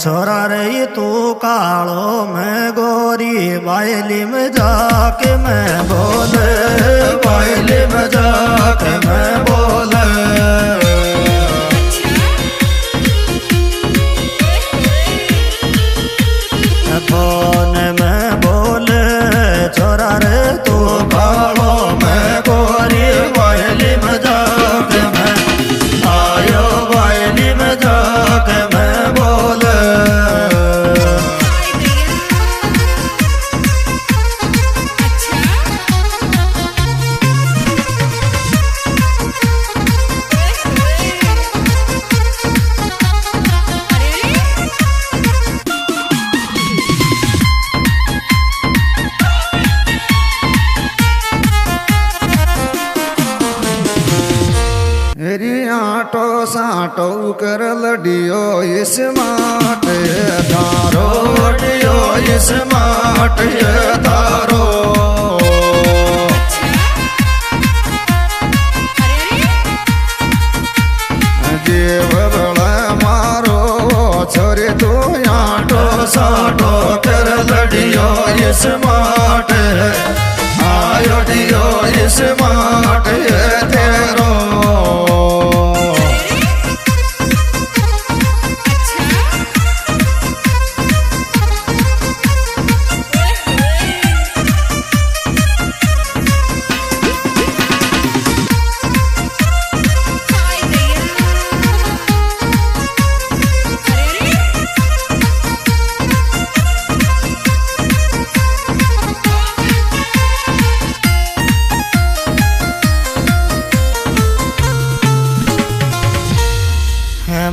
छोरा रे तू कालो मैं गोरी वायली में जाके मैं बोले वायली में जाके मैं बोले फोन में बोले छोरा रे तू कालो मैं गोरी वायली में जाके मैं आयो वायली में जाके मैं बोले मेरी आटो साटो कर लडियो इस माट थारो लडियो इस माट थारो जीव बड़ा मारो छोरे तू आटो साटो कर लडियो इस माट आयो डियो इस माट तेरो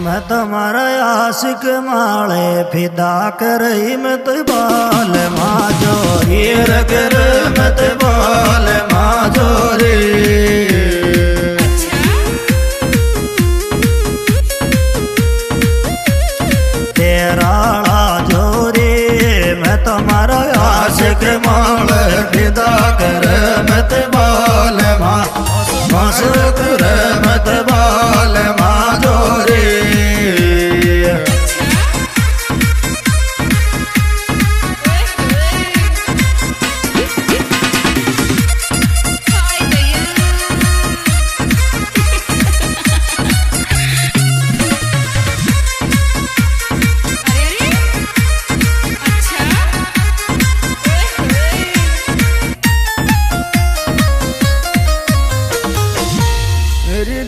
मैं तुम्हारा आशिक माले फिदा कर मत बाल माजोरी कर मत बाल माजोरी तेरा जोरी मैं तुम्हारा आशिक माले फिदा कर मत बाल मास कर मत बाल माजोरी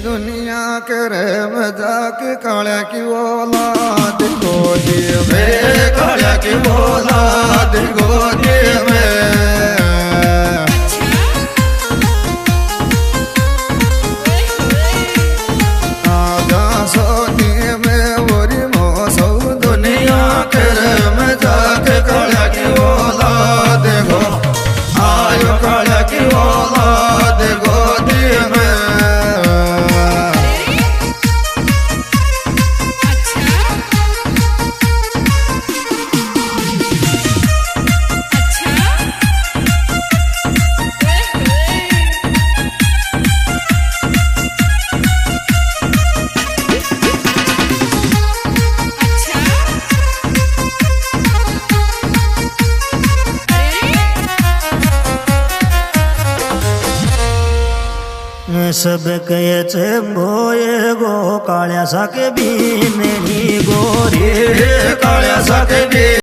दुनिया करे मजाक काला की औलाद गोदी में काला की औलाद गोदी में आजा सोनी में वरी मौसौ दुनिया करे मजाक काला की औलाद गो आयो काला की औलाद गोदी में सब कहे बोये गो काळ्या साके बी मेणी गोरी काळ्या साके बी